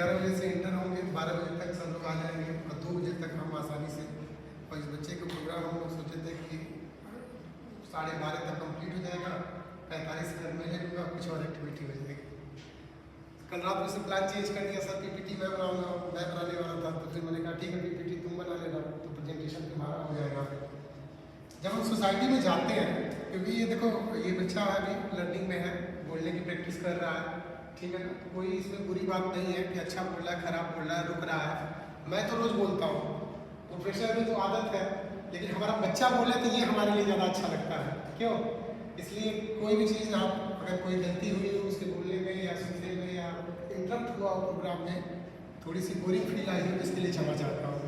11 बजे से इंटर होंगे, 12 बजे तक सब लोग आ जाएंगे और 2 बजे तक हम आसानी से, और इस बच्चे का प्रोग्राम हम लोग सोचे थे कि 12:30 तक कंप्लीट हो जाएगा, 45 मिनट में ले लूँगा, कुछ और एक्टिविटी हो जाएगी। कल रात में से प्लान चेंज कर दिया, सर पीपीटी मैं बनाऊँगा, मैं बनाने वाला था, तो फिर मैंने कहा ठीक है पीपीटी तुम बना लेना, तो प्रेजेंटेशन तुम्हारा हो जाएगा। जब हम सोसाइटी में जाते हैं, क्योंकि ये देखो ये बच्चा अभी लर्निंग में है, बोलने की प्रैक्टिस कर रहा है, ठीक है ना, तो कोई इसमें बुरी बात नहीं है कि अच्छा बोल रहा है, खराब बोल रहा है, रुक रहा है। मैं तो रोज़ बोलता हूँ, प्रोफेसर में तो आदत है, लेकिन हमारा बच्चा बोले तो ये हमारे लिए ज़्यादा अच्छा लगता है। क्यों? इसलिए कोई भी चीज़ आप अगर कोई गलती हुई हो उसके बोलने में या सुनने में या इंटरप्ट हुआ हो प्रोग्राम में, थोड़ी सी बोरिंग फील आई हो, इसके लिए क्षमा चाहता हूँ।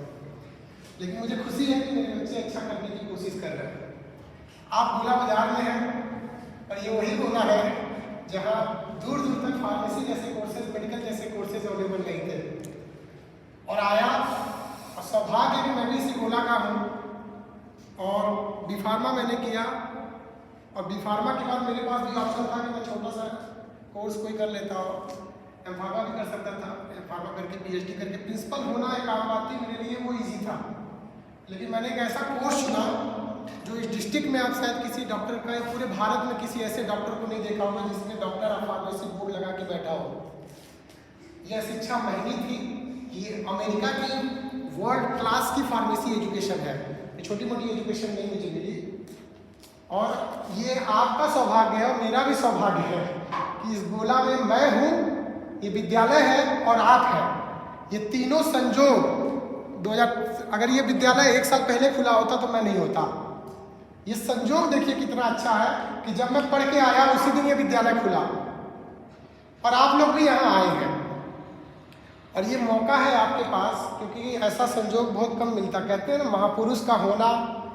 लेकिन मुझे खुशी है कि मेरे बच्चे अच्छा करने की कोशिश कर रहे हैं। आप गोला बाजार में हैं और ये वही गोला है जहाँ दूर दूर तक फार्मेसी जैसे कोर्सेज, मेडिकल जैसे कोर्सेज अवेलेबल नहीं थे, और आया और सौभाग्य कि मैं भी इसी गोला का हूँ। और बी फार्मा मैंने किया, और बी फार्मा के बाद मेरे पास भी ऑप्शन था कि मैं छोटा सा कोर्स कोई कर लेता हूँ, एम फार्मा भी कर सकता था, एम फार्मा करके पीएचडी करके प्रिंसिपल होना एक आम बात थी, मेरे लिए वो ईजी था। लेकिन मैंने एक ऐसा कोर्स चुना जो इस डिस्ट्रिक्ट में आप शायद किसी डॉक्टर का, पूरे भारत में किसी ऐसे डॉक्टर को नहीं देखा होगा जिसमें डॉक्टर ऑफ फार्मेसी बोर्ड लगा के बैठा हो। यह शिक्षा महंगी थी, ये अमेरिका की वर्ल्ड क्लास की फार्मेसी एजुकेशन है, ये छोटी मोटी एजुकेशन नहीं मुझे मिली। और ये आपका सौभाग्य है और मेरा भी सौभाग्य है कि इस गोला में मैं हूँ, ये विद्यालय है और आप हैं। ये तीनों संजोग 2000, अगर ये विद्यालय 1 साल पहले खुला होता तो मैं नहीं होता। ये संजोग देखिए कितना अच्छा है कि जब मैं पढ़ के आया उसी दिन ये विद्यालय खुला और आप लोग भी यहाँ आए हैं। और ये मौका है आपके पास, क्योंकि ऐसा संजोग बहुत कम मिलता। कहते हैं ना, महापुरुष का होना,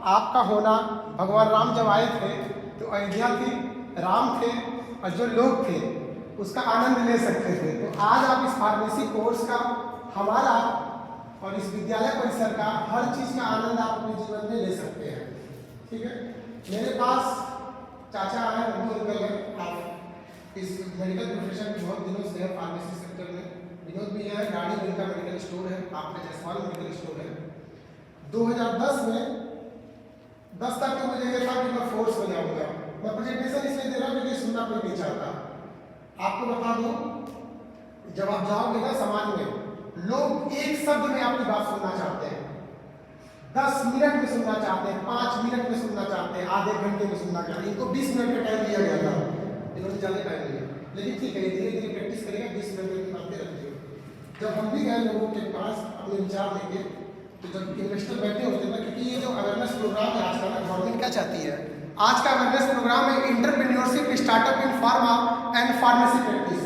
आपका होना। भगवान राम जब आए थे तो अयोध्या थी, राम थे और जो लोग थे उसका आनंद ले सकते थे। तो आज आप इस फार्मेसी कोर्स का, हमारा और इस विद्यालय परिसर का, हर चीज़ का आनंद आप अपने जीवन में ले सकते हैं। ठीक है, मेरे पास चाचा है, वो अंकल है, आप इस मेडिकल प्रोफेशन में बहुत दिनों से है, फार्मेसी सेक्टर में। विनोद भी है, गाड़ी उनका मेडिकल स्टोर है, आपका जसवाल मेडिकल स्टोर है। 2010 में 10 तक तो मुझे ये था कि मैं फोर्स में जाऊँगा। मैं प्रेजेंटेशन इसलिए दे रहा हूँ क्योंकि सुनना कोई नहीं चाहता। आपको बता दूँ, जब आप जाओगे ना समाज में, लोग एक शब्द में आपकी बात सुनना चाहते हैं, 10 मिनट में सुनना चाहते हैं, 5 मिनट में सुनना चाहते हैं, आधे घंटे में सुनना चाहते हैं। इनको 20 मिनट का टाइम दिया गया था, इन्होंने ज़्यादा टाइम लिया। लेकिन ठीक है, धीरे धीरे प्रैक्टिस करेगा, 20 मिनट की बातें रखिए। जब हम भी गए लोगों के पास अपने विचार लेके, तो जब इन्वेस्टर बैठे होते हैं, क्योंकि ये जो अवेयरनेस प्रोग्राम है आज का, गवर्नमेंट क्या चाहती है, आज का अवेयरनेस प्रोग्राम है entrepreneurship startup in pharma and pharmacy practice.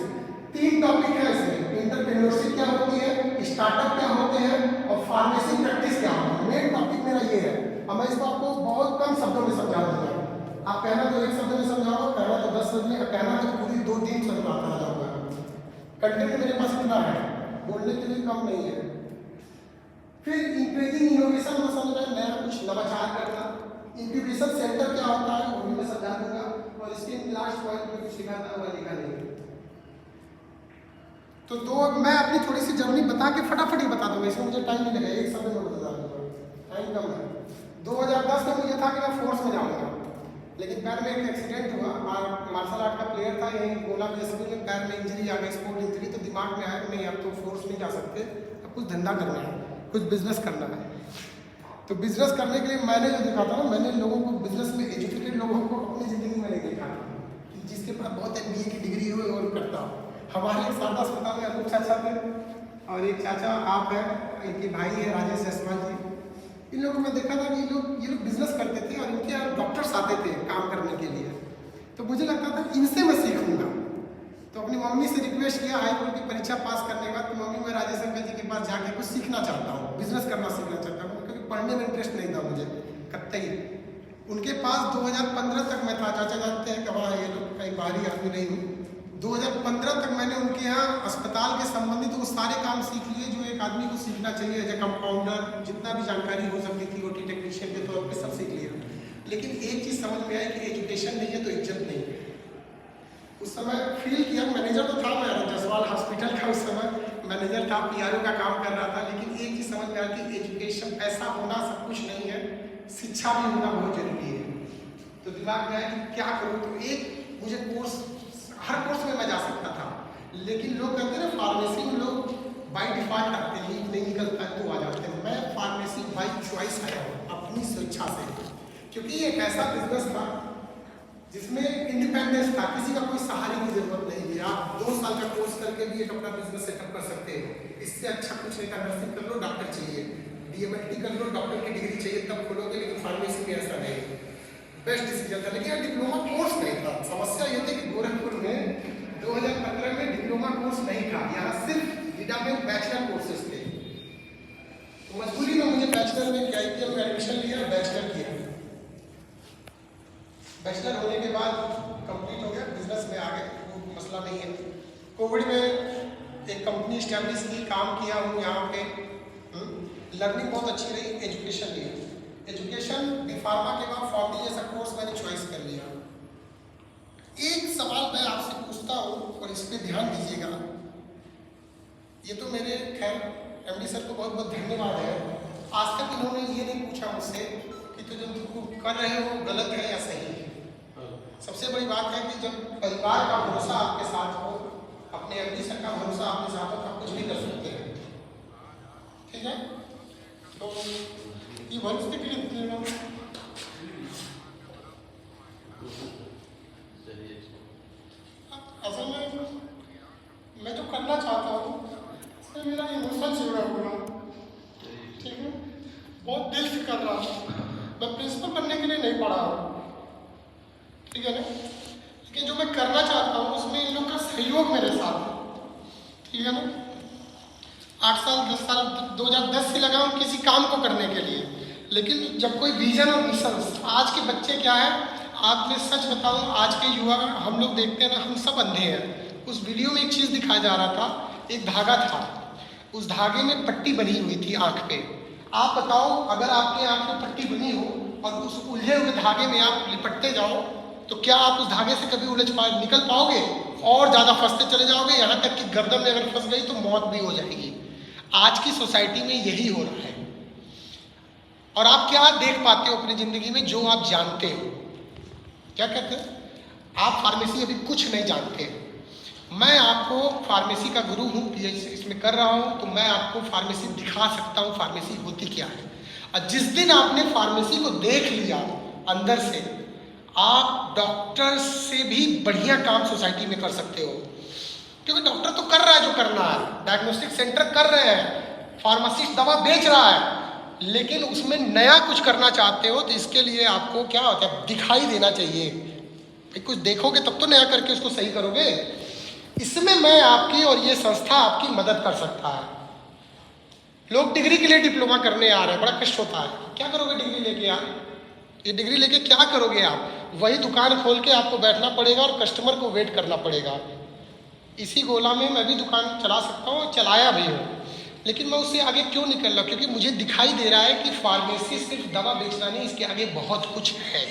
3 topic है इसमें। एंटरप्रेन्योरशिप क्या होती है, स्टार्टअप क्या होते हैं और फार्मेसी प्रैक्टिस क्या होती है। मेन टॉपिक मेरा ये है, और मैं इसको आपको बहुत कम शब्दों में समझा दूंगा। आप कहना तो 1 शब्द में समझाओ, कहना तो 10 शब्द में, कहना तो पूरी 2-3 शब्द में आता जाऊँगा। कंटेंट मेरे पास इतना है, बोलने के लिए कम नहीं है। फिर इंक्रीजिंग इनोवेशन में समझ रहे, नया कुछ नवाचार करना। इंक्यूबेशन सेंटर क्या होता है वो भी मैं समझा दूंगा। और इसके लास्ट पॉइंट में कुछ सिखाता हुआ लिखा नहीं। तो मैं अपनी थोड़ी सी जर्नी बता के फटाफट ही बता दूंगा, इसमें मुझे टाइम नहीं लगेगा, 1 शब्द में बता दूंगा, टाइम कम है। 2010 में मुझे था कि मैं फोर्स में जाऊँगा, लेकिन पैर में एक एक्सीडेंट हुआ। मार्शल आर्ट का प्लेयर था, यही गोला बेसबल में पैर में इंजरी आ गई, स्पोर्ट इंजरी। तो दिमाग में आया कि नहीं, अब तो फोर्स नहीं जा सकते, अब कुछ धंधा करना है, कुछ बिजनेस करना है। तो बिजनेस करने के लिए मैंने जो देखा था ना, मैंने लोगों को, बिजनेस में एजुकेटेड लोगों को अपनी ज़िंदगी में नहीं देखा था, जिसके पास बहुत MBA की डिग्री हो और करता हो। हमारे एक सारदा अस्पताल में अनूप चाचा थे, और एक चाचा आप हैं, इनके भाई है राजेश जायसवाल जी। इन लोगों को मैं देखा था कि ये लोग बिजनेस करते थे और इनके यहाँ डॉक्टर्स आते थे काम करने के लिए। तो मुझे लगता था इनसे मैं सीखूंगा। तो अपनी मम्मी से रिक्वेस्ट किया, हाई कोर्ट की परीक्षा पास करने के बाद कि मम्मी मैं राजेश अंकल जी के पास जाके कुछ सीखना चाहता हूँ, बिजनेस करना सीखना चाहता हूँ, क्योंकि पढ़ने में इंटरेस्ट नहीं था मुझे कतई। उनके पास 2015 तक मैं था। चाचा जानते हैं कि वहाँ ये लोग कहीं बाहरी आदमी नहीं हूँ। 2015 तक मैंने उनके यहाँ अस्पताल के संबंधित वो सारे काम सीख लिए जो एक आदमी को सीखना चाहिए। एज ए कंपाउंडर जितना भी जानकारी हो सकती थी, OT टेक्नीशियन के तौर पे सब सीख लिया। लेकिन एक चीज़ समझ में आई कि एजुकेशन नहीं है तो इज्जत नहीं है। उस समय फील किया, मैनेजर तो था मैं जसवाल हॉस्पिटल का उस समय, मैनेजर था, पीआरओ का काम कर रहा था, लेकिन एक चीज़ समझ में आया कि एजुकेशन पैसा होना सब कुछ नहीं है, शिक्षा भी होना बहुत जरूरी है। तो दिमाग में आया कि क्या करूँ, तो एक मुझे कोर्स, हर कोर्स में मैं जा सकता था, लेकिन लोग कहते हैं ना फार्मेसी में लोग बाई डिफॉल्ट आते हैं, नहीं निकलता है तो आ जाते हैं। मैं फार्मेसी बाई चॉइस आया हूँ, अपनी स्वेच्छा से, क्योंकि ये एक ऐसा बिजनेस था जिसमें इंडिपेंडेंस था, किसी का कोई सहारे की जरूरत नहीं थी। आप 2 साल का कोर्स करके भी एक अपना बिजनेस सेटअप कर सकते हो, इससे अच्छा कुछ नहीं था। नर्सिंग कर लो, डॉक्टर चाहिए, डीएमएलटी कर लो, डॉक्टर की डिग्री चाहिए तब खोलोगे, लेकिन फार्मेसी में ऐसा नहीं। बेस्ट डिसीजन था, लेकिन डिप्लोमा कोर्स नहीं था। समस्या ये थी कि गोरखपुर में 2015 में डिप्लोमा कोर्स नहीं था, यहाँ सिर्फ विदा में बैचलर कोर्सेज थे। तो मजबूरी में मुझे बैचलर में KITM में एडमिशन लिया, बैचलर किया। बैचलर होने के बाद कंप्लीट हो गया, बिजनेस में आ गए, वो मसला नहीं है। कोविड में एक कंपनी इस्टेब्लिश की, काम किया हूँ यहाँ पे, लर्निंग बहुत अच्छी रही, एजुकेशन लिया। एजुकेशन B.Pharma के बाद 40 जैसा कोर्स मैंने चॉइस कर लिया। एक सवाल मैं आपसे पूछता हूँ और इस पर ध्यान दीजिएगा। ये तो मेरे खैर MD सर को बहुत बहुत धन्यवाद है, आज तक इन्होंने ये नहीं पूछा मुझसे कि तो जो तुम कर रहे हो गलत है या सही है। सबसे बड़ी बात है कि जब परिवार का भरोसा आपके साथ हो, अपने MD सर का भरोसा आपके साथ हो, तो आप कुछ भी कर सकते हैं। ठीक है, तो ये भरोसे के लिए असल में मैं जो करना चाहता हूँ उसमें मेरा इमोशन से जुड़ा हुआ, ठीक है, बहुत दिल से कर रहा हूँ। मैं प्रिंसिपल बनने के लिए नहीं पढ़ा हूँ, ठीक है ना, लेकिन जो मैं करना चाहता हूँ उसमें इन लोग का सहयोग मेरे साथ है, ठीक है ना। 8 साल 10 साल 2010 से लगा हूँ किसी काम को करने के लिए, लेकिन जब कोई विजन और मिशन, आज के बच्चे क्या है, आप मैं सच बताऊँ, आज के युवा हम लोग देखते हैं ना, हम सब अंधे हैं। उस वीडियो में एक चीज़ दिखाया जा रहा था, एक धागा था, उस धागे में पट्टी बनी हुई थी आँख पे। आप बताओ, अगर आपके आँख में पट्टी बनी हो और उस उलझे हुए धागे में आप लिपटते जाओ, तो क्या आप उस धागे से कभी निकल पाओगे? और ज़्यादा फंसते चले जाओगे, यहाँ तक कि गर्दन में अगर फंस गई तो मौत भी हो जाएगी। आज की सोसाइटी में यही हो रहा है। और आप क्या देख पाते हो अपनी ज़िंदगी में जो आप जानते हो? क्या कहते हैं आप, फार्मेसी अभी कुछ नहीं जानते। मैं आपको फार्मेसी का गुरु हूँ, PhD इसमें कर रहा हूँ, तो मैं आपको फार्मेसी दिखा सकता हूँ फार्मेसी होती क्या है। और जिस दिन आपने फार्मेसी को देख लिया अंदर से, आप डॉक्टर से भी बढ़िया काम सोसाइटी में कर सकते हो, क्योंकि डॉक्टर तो कर रहा है जो करना है, डायग्नोस्टिक सेंटर कर रहे हैं, फार्मासिस्ट दवा बेच रहा है, लेकिन उसमें नया कुछ करना चाहते हो तो इसके लिए आपको क्या होता है, दिखाई देना चाहिए। कुछ देखोगे तब तो नया करके उसको सही करोगे। इसमें मैं आपकी और ये संस्था आपकी मदद कर सकता है। लोग डिग्री के लिए डिप्लोमा करने आ रहे हैं, बड़ा कष्ट होता है। क्या करोगे डिग्री लेके आप? ये डिग्री लेके क्या करोगे आप? वही दुकान खोल के आपको बैठना पड़ेगा और कस्टमर को वेट करना पड़ेगा। इसी गोला में मैं भी दुकान चला सकता हूँ, चलाया भी हूँ, लेकिन मैं उससे आगे क्यों निकल रहा? क्योंकि मुझे दिखाई दे रहा है कि फार्मेसी सिर्फ दवा बेचना नहीं, इसके आगे बहुत कुछ है।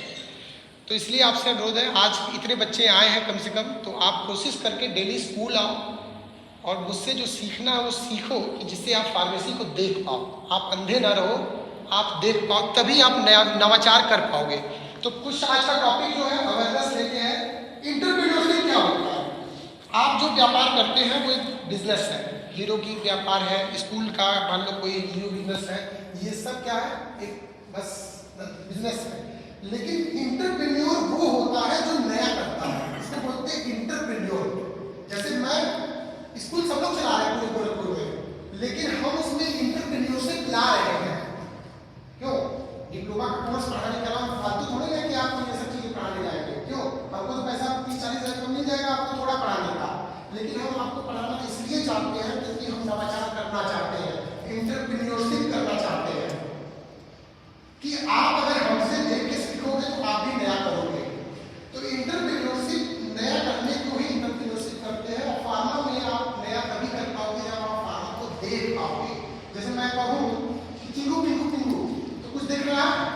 तो इसलिए आपसे अनुरोध है, आज इतने बच्चे आए हैं कम से कम, तो आप कोशिश करके डेली स्कूल आओ और मुझसे जो सीखना है वो सीखो, कि जिससे आप फार्मेसी को देख पाओ। आप अंधे ना रहो, आप देख पाओ, तभी आप नया नवाचार कर पाओगे। तो कुछ आज का टॉपिक जो है अवेयरनेस लेके है, एंटरप्रेन्योरशिप क्या होता है। आप जो व्यापार करते हैं वो एक बिजनेस है, हीरो की व्यापार है, स्कूल का मान लो कोई न्यू बिजनेस है, ये सब क्या है, एक बस बिजनेस है। लेकिन इंटरप्रेन्योर वो होता है जो नया करता है, इसको बोलते हैं इंटरप्रेन्योर। जैसे मैं स्कूल सब लोग चला रहे हैं पूरे गोरखपुर में, लेकिन हम उसमें इंटरप्रेन्योरशिप ला रहे हैं। क्यों? डिप्लोमा का कोर्स पढ़ाने के अलावा फालतू थोड़ी है कि आपको ये सब चीजें पढ़ाने जाएंगे। क्यों? हमको तो पैसा 30-40 हज़ार मिल जाएगा आपको थोड़ा पढ़ाने का, लेकिन हम आपको पढ़ाना इसलिए चाहते हैं क्योंकि हम नवाचार करना चाहते हैं, इंटरप्रेन्योरशिप करना चाहते हैं, कि आप अगर हमसे देख के सीखोगे तो आप भी नया करोगे। तो इंटरप्रेन्योरशिप नया करने को ही इंटरप्रेन्योरशिप करते हैं। और फार्मा में आप नया तभी कर पाओगे जब आप फार्मा को देख पाओगे। जैसे मैं कहूँ कि टिंगू टिंगू टिंगू, तो कुछ देख रहा है,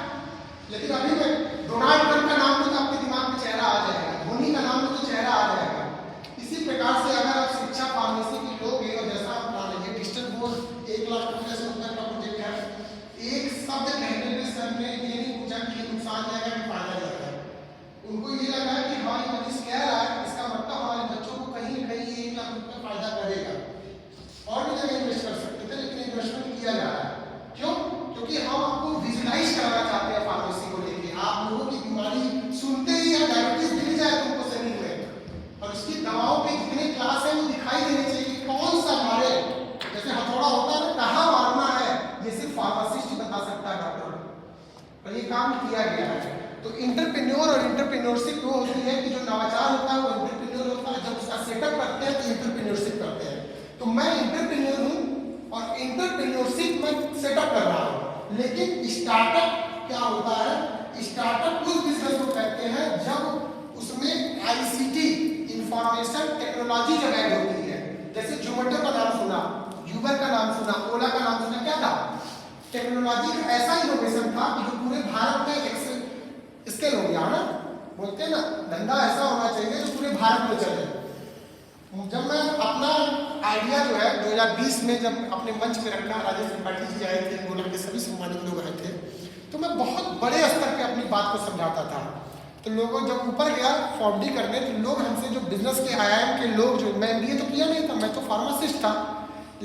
लेकिन अभी मैं डोनाल्ड ट्रंप का नाम लो तो आपके दिमाग में चेहरा आ जाएगा, धोनी का नाम लो तो चेहरा आ जाएगा। इसी प्रकार से अगर आप शिक्षा फार्मेसी की लोगे और जैसा आप लागू किया गया है। तो इंटरप्रेन्योर और इंटरप्रेन्योरशिप वो होती है कि जो नवाचार होता है वो इंटरप्रेन्योर होता है, जब उसका सेटअप करते हैं तो इंटरप्रेन्योरशिप करते हैं। तो मैं इंटरप्रेन्योर हूँ और इंटरप्रेन्योरशिप में सेटअप कर रहा हूँ। लेकिन स्टार्टअप क्या होता है, स्टार्टअप उस बिजनेस को कहते हैं जब उसमें आईसीटी इंफॉर्मेशन टेक्नोलॉजी जब ऐड होती है। जैसे जोमेटो का नाम सुना, यूबर का नाम सुना, ओला का नाम सुना, क्या था? टेक्नोलॉजी का ऐसा इनोवेशन था कि जो पूरे भारत में स्केल हो गया ना, बोलते हैं ना धंधा ऐसा होना चाहिए जो पूरे भारत में चले। जब मैं अपना आइडिया जो है 2020 में जब अपने मंच पे रखा, राजेश त्रिपाठी जी आए थे, गोलक के सभी सम्मानित लोग आए थे, तो मैं बहुत बड़े स्तर पे अपनी बात को समझाता था। तो लोगों जब ऊपर गया फॉर्मडी करने, तो लोग हमसे जो बिजनेस के आईआईएम के लोग, जो मैं एमबीए तो किया नहीं था, मैं तो फार्मासिस्ट था,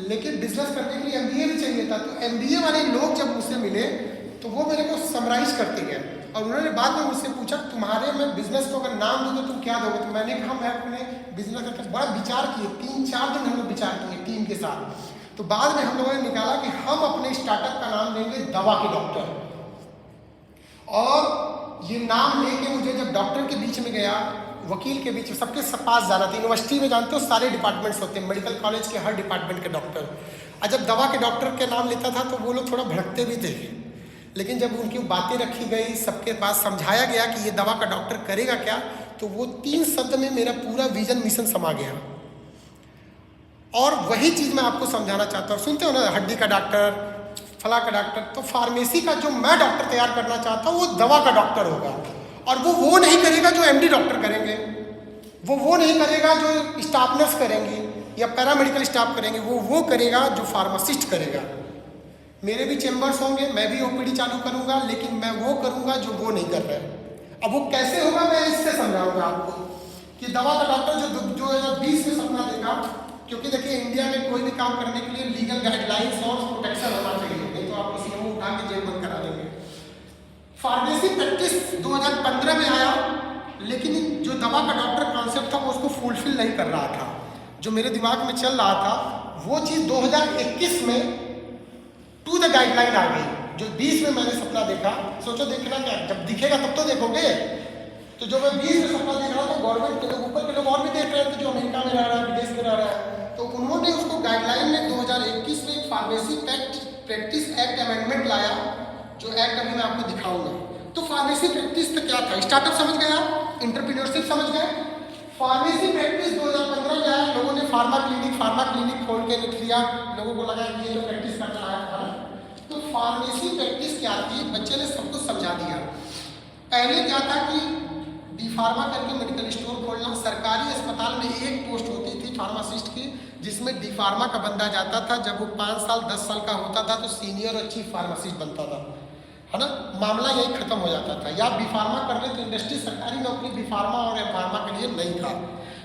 लेकिन बिजनेस करने के लिए एमबीए भी चाहिए था। तो एमबीए वाले लोग जब मुझसे मिले तो वो मेरे को समराइज करते गए और उन्होंने बाद में मुझसे पूछा तुम्हारे मैं बिजनेस को अगर नाम दूँ तो तुम क्या दोगे? तो मैंने कहा मैं अपने बिजनेस का बड़ा विचार किए, 3-4 दिन हम लोग विचार किए टीम के साथ। तो बाद में हम लोगों ने निकाला कि हम अपने स्टार्टअप का नाम देंगे दवा के डॉक्टर। और ये नाम लेके मुझे जब डॉक्टर के बीच में गया, वकील के बीच में, सबके पास जाना था। यूनिवर्सिटी में जानते हो सारे डिपार्टमेंट्स होते हैं, मेडिकल कॉलेज के हर डिपार्टमेंट के डॉक्टर। और जब दवा के डॉक्टर के नाम लेता था तो वो लोग थोड़ा भड़कते भी थे, लेकिन जब उनकी बातें रखी गई, सबके पास समझाया गया कि ये दवा का डॉक्टर करेगा क्या, तो वो 3 शब्द में मेरा पूरा विजन मिशन समा गया। और वही चीज़ मैं आपको समझाना चाहता हूँ। सुनते हो ना, हड्डी का डॉक्टर, फला का डॉक्टर। तो फार्मेसी का जो मैं डॉक्टर तैयार करना चाहता हूँ वो दवा का डॉक्टर होगा। और वो नहीं करेगा जो एमडी डॉक्टर करेंगे, वो नहीं करेगा जो स्टाफ नर्स करेंगी या पैरामेडिकल स्टाफ करेंगे, वो करेगा जो फार्मासिस्ट करेगा। मेरे भी चेम्बर्स होंगे, मैं भी ओपीडी चालू करूंगा, लेकिन मैं वो करूंगा जो वो नहीं कर रहे हैं। अब वो कैसे होगा मैं इससे समझाऊंगा आपको कि दवा का डॉक्टर जो 2020 में सपना देखा, क्योंकि देखिए इंडिया में कोई भी काम करने के लिए लीगल गाइडलाइंस और प्रोटेक्शन होना चाहिए, नहीं तो आपको सीएमओ उठा के जेल बंद करा देंगे। फार्मेसी प्रैक्टिस 2015 में आया, लेकिन जो दवा का डॉक्टर कॉन्सेप्ट था वो उसको फुलफिल नहीं कर रहा था। जो मेरे दिमाग में चल रहा था वो चीज़ 2021 में टू द गाइडलाइन आ गई। जो 20 में मैंने सपना देखा, सोचो देखना क्या, जब दिखेगा तब तो देखोगे। तो जो मैं 20 में सपना देख रहा था, गवर्नमेंट के लोग, ऊपर के लोग और भी देख रहे थे जो अमेरिका में रह रहा है, विदेश में रह रहा है, तो उन्होंने उसको गाइडलाइन में 2021 में फार्मेसी प्रैक्टिस एक्ट अमेंडमेंट लाया, जो एक्ट अभी मैं आपको दिखाऊंगा। तो फार्मेसी प्रैक्टिस तो क्या था? स्टार्टअप समझ गया, इंटरप्रेन्योरशिप समझ गए। फार्मेसी प्रैक्टिस 2015 में आया, लोगों ने फार्मा क्लिनिक खोल के लिख लिया, लोगों को लगा कि ये जो प्रैक्टिस कर रहा है। तो फार्मेसी प्रैक्टिस क्या थी, बच्चे ने सब कुछ समझा दिया। पहले क्या था कि डी फार्मा करके मेडिकल स्टोर खोलना, सरकारी अस्पताल में एक पोस्ट होती थी फार्मासिस्ट की, जिसमें डी फार्मा का बंदा जाता था, जब वो 5 साल 10 साल का होता था तो सीनियर और चीफ फार्मासिस्ट बनता था, है ना। मामला यही खत्म हो जाता था। या बी फार्मा कर ले तो इंडस्ट्री, सरकारी नौकरी बी फार्मा और एम फार्मा के लिए नहीं था।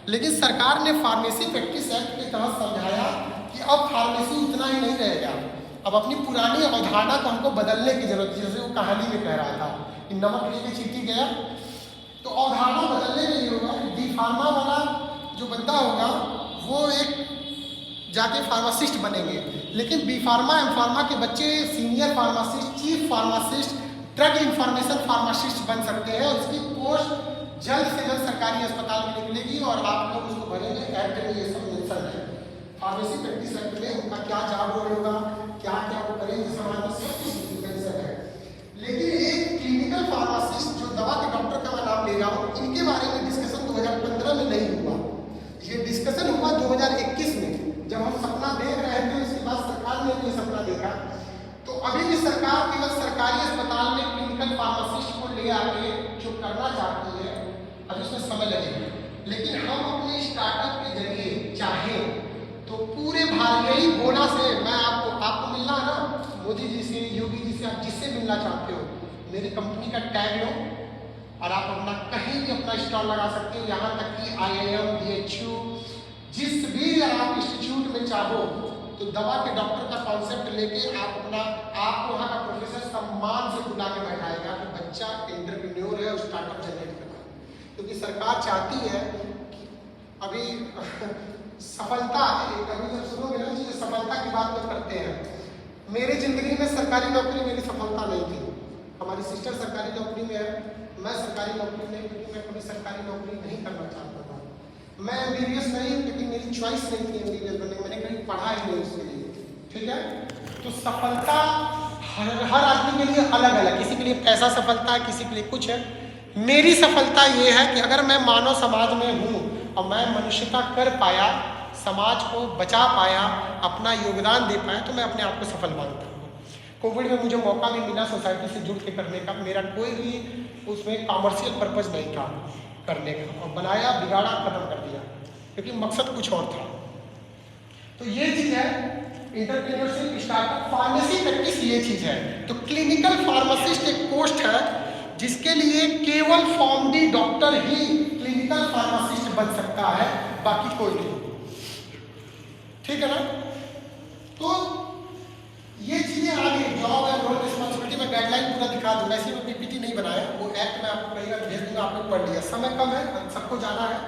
लेकिन सरकार ने फार्मेसी प्रैक्टिस एक्ट के तहत समझाया कि अब फार्मेसी उतना ही नहीं रहेगा, अब अपनी पुरानी अवधारणा को हमको बदलने की जरूरत है। जैसे वो कहानी में कह रहा था कि नमक लेके चींटी गया, तो अवधारणा बदलने में ये होगा कि डी फार्मा वाला जो बंदा होगा वो एक जाके फार्मासिस्ट बनेंगे, लेकिन बी फार्मा एम फार्मा के बच्चे senior pharmacist, chief pharmacist, drug information pharmacist बन सकते हैं। उसकी पोस्ट जल्द से जल्द सरकारी अस्पताल में निकलेगी और आप लोग उसको भरेंगे। एक्ट में ये सब मेंशन है, फार्मेसी प्रैक्टिस एक्ट में उनका क्या जॉब रोल होगा, क्या क्या वो करेंगे समाज में, सब कुछ मेंशन है। लेकिन एक क्लिनिकल फार्मासिस्ट जो दवा के डॉक्टर का मैं नाम ले रहा हूँ, इनके बारे में डिस्कशन 2015 में नहीं हुआ, ये डिस्कशन हुआ 2021 में, जब हम सपना देख रहे थे। उसके बाद सरकार ने भी सपना देखा। तो अभी भी सरकार केवल सरकारी अस्पताल में क्लिनिकल फार्मासिस्ट को ले आके जो करना चाहती है, अभी उसमें समय लगेगा। लेकिन हम अपने स्टार्टअप के जरिए चाहे तो पूरे भारत, यही बोला से मैं आपको मिलना है ना, मोदी जी से, योगी जी से, आप जिससे मिलना चाहते हो, मेरी कंपनी का टैग लो और आप अपना कहीं भी अपना स्टॉल लगा सकते हो। यहाँ तक कि IIM, BHU, जिस भी आप इंस्टीट्यूट में चाहो, तो दवा के डॉक्टर का कॉन्सेप्ट लेके आप वहाँ का प्रोफेसर सम्मान से बुला के बैठाएगा कि बच्चा एंटरप्रेन्योर है और स्टार्टअप जनरेट कर रहा है। क्योंकि सरकार चाहती है कि अभी सफलता, कभी जब सुनोगे ना जी सफलता की बात तो करते हैं, मेरी जिंदगी में सरकारी नौकरी मेरी सफलता नहीं थी। हमारी सिस्टर सरकारी नौकरी में है, मैं सरकारी नौकरी नहीं, क्योंकि मैं कभी सरकारी नौकरी नहीं करना चाहता था। मैं एमबीबीएस नहीं, क्योंकि मेरी चॉइस नहीं थी एमबीबीएस बनने, मैंने कहीं पढ़ा ही नहीं उसके लिए, ठीक है। तो सफलता हर आदमी के लिए अलग अलग, किसी के लिए पैसा सफलता है, किसी के लिए कुछ है। मेरी सफलता ये है कि अगर मैं मानव समाज में हूँ और मैं मनुष्यता कर पाया, समाज को बचा पाया, अपना योगदान दे पाया, तो मैं अपने आप को सफल मानता हूँ। कोविड में मुझे मौका भी मिला सोसाइटी से जुड़ के करने का, मेरा कोई भी उसमें कॉमर्शियल पर्पज़ नहीं था करने का, और बनाया, बिगाड़ा, खत्म कर दिया, क्योंकि मकसद कुछ और था। तो ये चीज़ है एंटरप्रेन्योरशिप, स्टार्टअप, फार्मेसी प्रैक्टिस, ये चीज़ है। तो क्लिनिकल फार्मासिस्ट एक पोस्ट है जिसके लिए केवल फॉर्मडी डॉक्टर ही क्लिनिकल फार्मासिस्ट बन सकता है, बाकी कोई नहीं, ठीक है ना। तो ये चीज़ें आ गई, जॉब एंड रोल रिस्पॉन्सिबिलिटी में गाइडलाइन पूरा दिखा दूँ, वैसे मैं पीपीटी नहीं बनाया, वो एक्ट में आपको कहीं भेज दूँगा, आप लोग पढ़ लिया। समय कम है, सबको जाना है,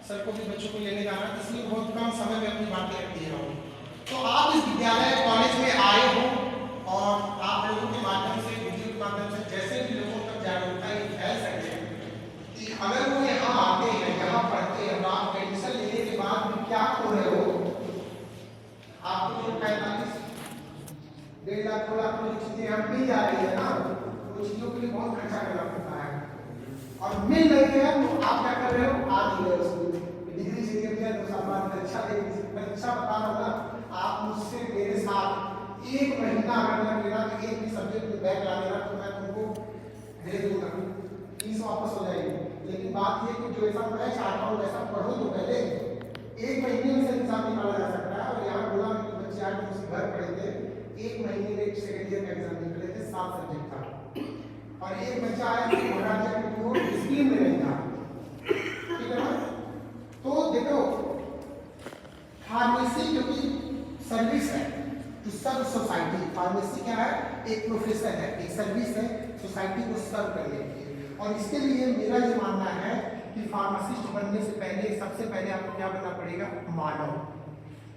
सर को भी बच्चों को लेने जाना है, इसलिए बहुत कम समय में अपनी बातें रख दी हूँ। तो आप इस विद्यालय कॉलेज में आए हो और आप लोगों के माध्यम से, वीडियो के माध्यम से जैसे भी लोगों तक जागरूकता फैल सके कि अगर वो यहाँ आते हैं, यहाँ पढ़ते हैं, और आप एडमिशन लेने के बाद भी क्या हो रहे हो, आपको जो 45 1.5 लाख 2 लाख की चीजें हम मिल जा रही है ना, तो चीजों के लिए बहुत खर्चा करना पड़ता है, और मिल रही है तो आप क्या कर रहे हो, आ नहीं रहे हो। डिग्री चाहिए भैया 2 साल बाद परीक्षा देंगे, परीक्षा बता रहा हूँ ना, आप मुझसे मेरे साथ 1 महीना अगर मैं लेना, तो एक भी सब्जेक्ट में बैक ला देना, तो मैं तुमको भेज दूंगा, फीस वापस हो जाएगी। लेकिन बात ये कि जो ऐसा मैं चाहता हूँ वैसा पढ़ो, तो पहले 1 महीने में से एग्जाम निकाला जा सकता है। और यहाँ बोला कि बच्चे आज मुझसे घर पढ़े थे, 1 महीने में सेकेंड ईयर का एग्जाम निकले थे, 7 सब्जेक्ट था, और एक बच्चा आया कि महाराजा की वो स्कीम में नहीं था, ठीक है ना। तो देखो फार्मेसी क्योंकि सर्विस है टू सर्व सोसाइटी, फार्मेसी क्या है, एक प्रोफेशन है, एक सर्विस है सोसाइटी को सर्व करने की। और इसके लिए मेरा ये मानना है कि फार्मासिस्ट बनने से पहले सबसे पहले आपको क्या बनना पड़ेगा, मानव।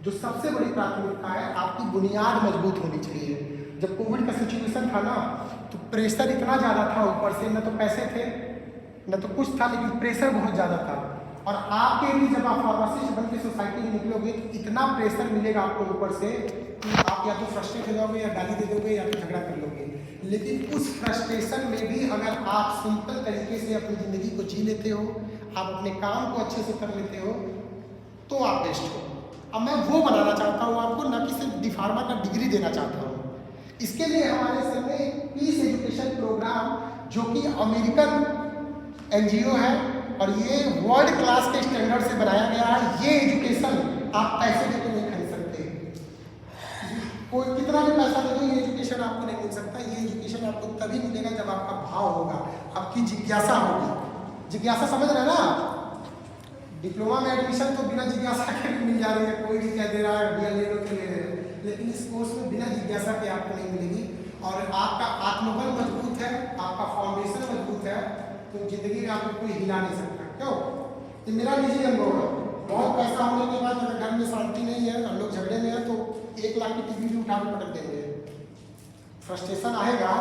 जो सबसे बड़ी प्राथमिकता है, आपकी बुनियाद मजबूत होनी चाहिए। जब कोविड का सिचुएशन था ना, तो प्रेशर इतना ज़्यादा था, ऊपर से न तो पैसे थे न तो कुछ था, लेकिन प्रेशर बहुत ज़्यादा था। और आपके भी जब आप फार्मासिस्ट बन के सोसाइटी में निकलोगे तो इतना प्रेशर मिलेगा आपको ऊपर से कि आप या तो फ्रस्ट्रेट हो जाओगे, या गाली दे दोगे, या तो झगड़ा कर लोगे। लेकिन उस फ्रस्ट्रेशन में भी अगर आप सिंपल तरीके से अपनी ज़िंदगी को जी लेते हो, आप अपने काम को अच्छे से कर लेते हो, तो आप बेस्ट हो। अब मैं वो बनाना चाहता हूँ आपको, ना कि सिर्फ डिफार्मा का डिग्री देना चाहता हूँ। इसके लिए हमारे सर में पीस एजुकेशन प्रोग्राम, जो कि अमेरिकन NGO है और ये वर्ल्ड क्लास के स्टैंडर्ड से बनाया गया है। ये एजुकेशन आप पैसे देकर नहीं खरीद सकते, कोई कितना भी पैसा दे दो, ये एजुकेशन आपको नहीं मिल सकता। ये एजुकेशन आपको तभी मिलेगा जब आपका भाव होगा, आपकी जिज्ञासा होगी। जिज्ञासा समझ रहे हैं ना, डिप्लोमा में एडमिशन तो बिना जिज्ञासा के भी मिल जा रही है, कोई भी कह दे रहा है भैया ले लो तो ले रहे, लेकिन इस कोर्स में बिना जिज्ञासा के आपको नहीं मिलेगी। और आपका आत्मबल मजबूत है, आपका फाउंडेशन मजबूत है, तो जिंदगी में आपको कोई हिला नहीं सकता। क्यों? ये मेरा निजी अनुभव है। बहुत पैसा होने के बाद अगर घर में शांति नहीं है, हम लोग झगड़े में हैं, तो 1 लाख की टीवी भी उठा के पटक देंगे। फ्रस्ट्रेशन आएगा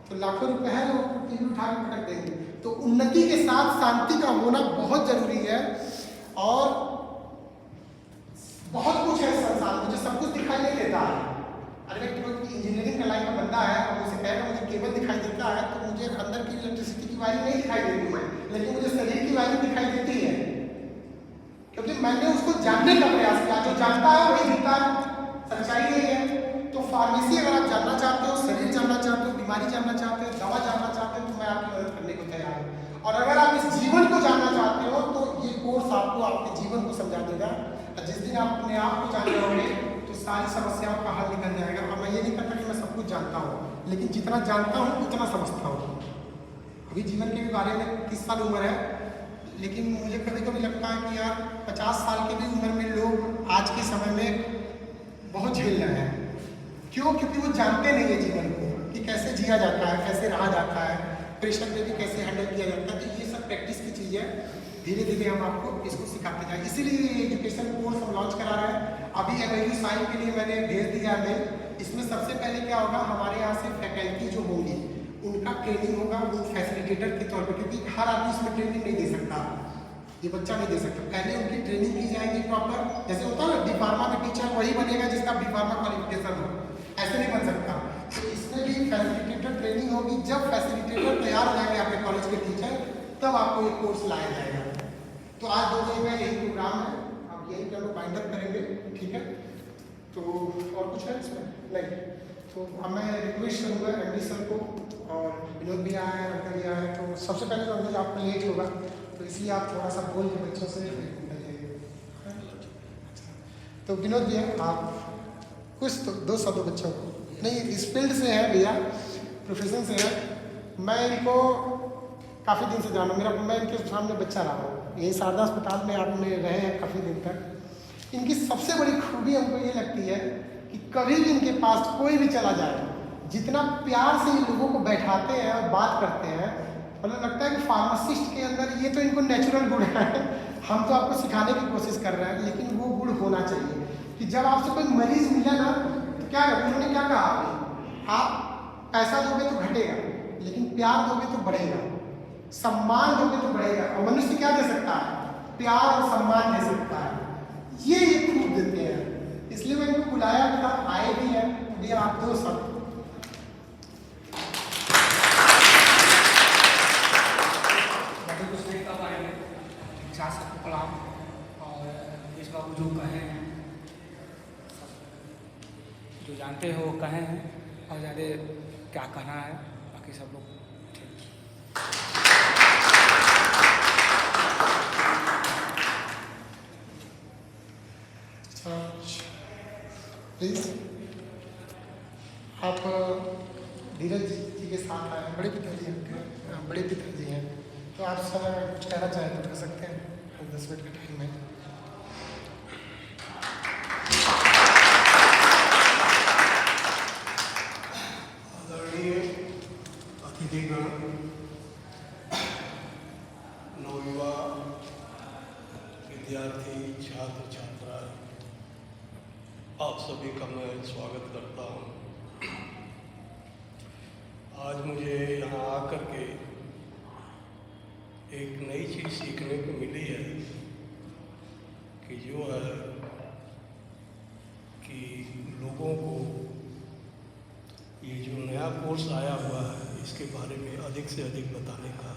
तो लाखों रुपए है, वो टीवी उठा के पटक देंगे। तो उन्नति के साथ शांति का होना बहुत जरूरी है। और बहुत कुछ है संसार में जो सब कुछ दिखाई नहीं देता है। अरे कोई इंजीनियरिंग का लाइन का बंदा है और मुझे कहेगा मुझे केबल दिखाई देता है, तो मुझे अंदर की इलेक्ट्रिसिटी की वायरिंग नहीं दिखाई देती है, लेकिन मुझे शरीर की वायरिंग दिखाई देती है, क्योंकि मैंने उसको जानने का प्रयास किया। जो जानता है वही जीता है, सच्चाई यही है। तो फार्मेसी अगर आप जानना चाहते हो, शरीर जानना चाहते हो, बीमारी जानना चाहते हो, दवा जानना चाहते हो, तो मैं आपकी मदद करने को तैयार हूँ। और अगर आप इस जीवन को जानना चाहते हो, तो ये कोर्स आपको आपके जीवन को समझा देगा। और जिस दिन आप अपने आप को जान जाओगे तो सारी समस्याओं का हल निकल जाएगा। और मैं ये नहीं कहता कि मैं सब कुछ जानता हूँ, लेकिन जितना जानता हूँ उतना समझता हूँ। अभी जीवन के भी बारे में 30 साल उम्र है, लेकिन मुझे कभी कभी लगता है कि यार 50 साल की भी उम्र में लोग आज के समय में बहुत झेल रहे हैं। क्यों? क्योंकि वो जानते नहीं है जीवन को कि कैसे जिया जाता है, कैसे रहा जाता है, प्रेशर में भी कैसे हैंडल किया जाता है। तो ये सब प्रैक्टिस की चीज़ है, धीरे धीरे हम आपको इसको सिखाते जाए। इसीलिए ये एजुकेशन कोर्स हम लॉन्च करा रहे हैं। अभी MOU साइन के लिए मैंने भेज दिया है। इसमें सबसे पहले क्या होगा, हमारे यहाँ से फैकल्टी जो होंगी इनका ट्रेनिंग होगा वो फैसिलिटेटर के तौर पर, क्योंकि हर आदमी इसमें ट्रेनिंग नहीं दे सकता, ये बच्चा नहीं दे सकता। पहले उनकी ट्रेनिंग की जाएगी प्रॉपर, जैसे होता है ना डी फार्मा का टीचर वही बनेगा जिसका बी फार्मा क्वालिफिकेशन हो, ऐसे नहीं बन सकता। तो इसमें भी फैसिलिटेटर ट्रेनिंग होगी। जब फैसिलिटेटर तैयार हो जाएंगे आपके कॉलेज के टीचर, तब आपको ये कोर्स लाया जाएगा। तो आज 2 बजे का यही प्रोग्राम है, आप यही कर लो, बाइंड अप करेंगे, ठीक है। तो और कुछ है इसमें नहीं, तो अब मैं रिक्वेस्ट करूँगा एमडी सर को, और विनोद भी आया है, अंकल भी आया है। तो सबसे पहले तो अंकल आपका लेट होगा, तो इसलिए आप थोड़ा सा बोल के बच्चों से तो विनोद भैया आप कुछ तो 2 शब्द बच्चों को, नहीं इस फील्ड से है भैया, प्रोफेशन से है, मैं इनको काफ़ी दिन से जाना, मैं इनके सामने बच्चा रहा हूँ, यही शारदा अस्पताल में आपने रहे हैं काफ़ी दिन तक। इनकी सबसे बड़ी खूबी हमको ये लगती है कि कभी भी इनके पास कोई भी चला जाए, जितना प्यार से इन लोगों को बैठाते हैं और बात करते हैं, मतलब लगता है कि फार्मासिस्ट के अंदर ये तो इनको नेचुरल गुण है, हम तो आपको सिखाने की कोशिश कर रहे हैं, लेकिन वो गुण होना चाहिए कि जब आपसे कोई मरीज मिला ना, तो क्या उन्होंने क्या कहा, आप पैसा दोगे तो घटेगा, लेकिन प्यार दोगे तो बढ़ेगा, सम्मान दोगे तो बढ़ेगा। और मनुष्य क्या दे सकता है, प्यार और सम्मान दे सकता है, ये खूब देते हैं, इसलिए मैं इनको बुलाया था, आए भी हैं। भैया आप 2 शब्द। सबको प्रणाम, और इस बाबू जो कहे हैं, जो जानते हो कहे हैं, और ज़्यादा क्या कहना है, बाकी सब लोग ठीक। प्लीज आप धीरज जी के साथ आए, बड़े पिताजी हैं, बड़े पिताजी हैं, तो आप सर कुछ कहना चाहें तो कर सकते हैं, 10 मिनट का टाइम है। आदरणीय अतिथिगण, नवयुवा विद्यार्थी, छात्र छात्रा, आप सभी का मैं स्वागत करता हूँ। आज मुझे यहाँ आकर के एक नई चीज़ सीखने को मिली है कि जो है कि लोगों को ये जो नया कोर्स आया हुआ है, इसके बारे में अधिक से अधिक बताने का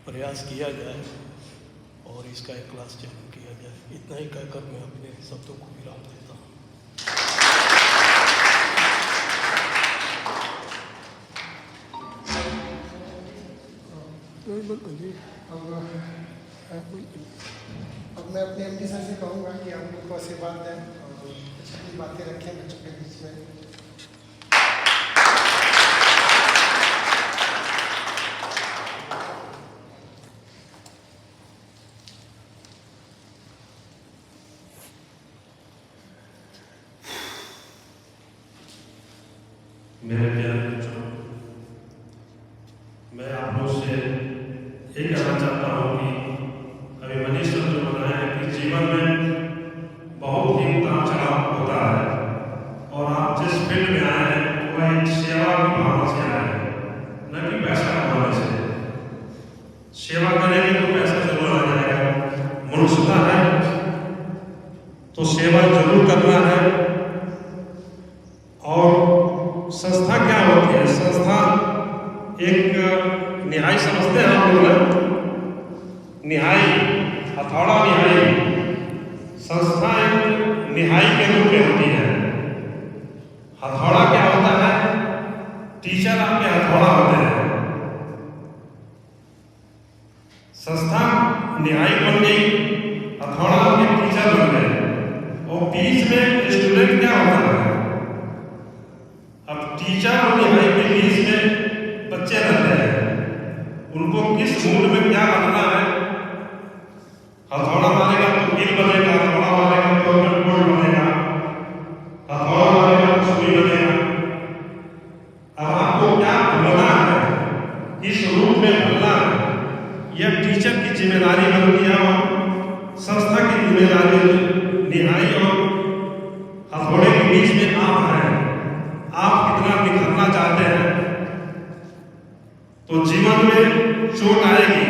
प्रयास किया जाए और इसका एक क्लास चालू किया जाए। इतना ही कहकर मैं अपने शब्दों को विराम देता हूँ। अब मैं अपने एमडी सर से कहूँगा कि आप लोग को आशीर्वाद दें और अच्छी बातें रखें बच्चों के बीच में। मेरे प्यारे बच्चों, मैं आप लोगों से ये कहना चाहता हूँ कि अभी मनीष सर जो बताया है कि जीवन में बहुत ही उतार चढ़ाव होता है, और आप जिस फील्ड में आए हैं वह एक सेवा की भावना से आए हैं, न कि पैसा कमाने से। सेवा करेंगे तो पैसा जरूर आ जाएगा, मनुष्यता है तो सेवा जरूर करना है। और संस्था क्या होती है, संस्था एक निहाई समझते हैं हम लोग, निहाई, हथौड़ा निहाई, संस्था एक निहाई के रूप में होती है। हथौड़ा क्या होता है, टीचर आपके हथौड़ा होते हैं। संस्था निहाई बन गई, हथौड़ा आपके टीचर बन गए, और बीच में स्टूडेंट क्या होता है। अब टीचर और निहाई के बीच में बच्चे रहते हैं, उनको किस मूड में क्या करना है। हथौड़ा मारेगा तो गिल बनेगा, हथौड़ा मारेगा तो बोल्ट बनेगा, हथौड़ा मारेगा तो सुई बनेगा। अब आपको क्या बनना है, किस रूप में बनना है, यह टीचर की जिम्मेदारी बनती है और संस्था की जिम्मेदारी। निहाई और हथौड़े के बीच में आप हैं, आप कितना निखरना चाहते हैं, चोट आएगी,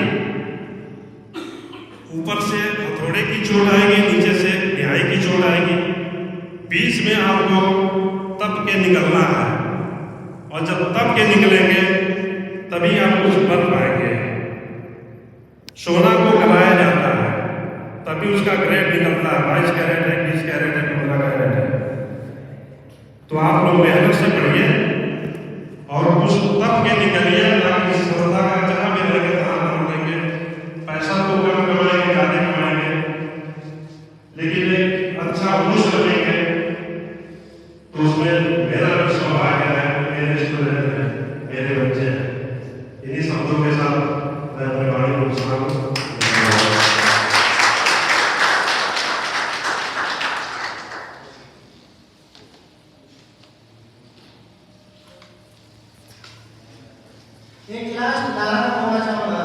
ऊपर से हथौड़े की चोट आएगी, नीचे से न्याय की चोट आएगी, बीच में आपको तप के निकलना है। और जब तप के निकलेंगे तभी आप कुछ बन पाएंगे। सोना को गलाया जाता है तभी उसका ग्रेड निकलता है। 22 कैरेट है, 20 कैरेट है, 15 कैरेट है। तो आप लोग मेहनत से पढ़िए और उस तप के निकलिए, ताकि इस संस्था का जहाँ भी रहेंगे तहाँ काम देंगे। पैसा तो कम कमाएंगे, ज़्यादा कमाएंगे, लेकिन एक अच्छा मनुष्य बनेंगे तो उसमें मेरा भी सौभाग्य है, मेरे स्टूडेंट हैं, मेरे बच्चे हैं। इन्हीं शब्दों के साथ मैं अपने वाणी को विश्राम दूं। एक लास्ट नारा बोलना चाहूंगा।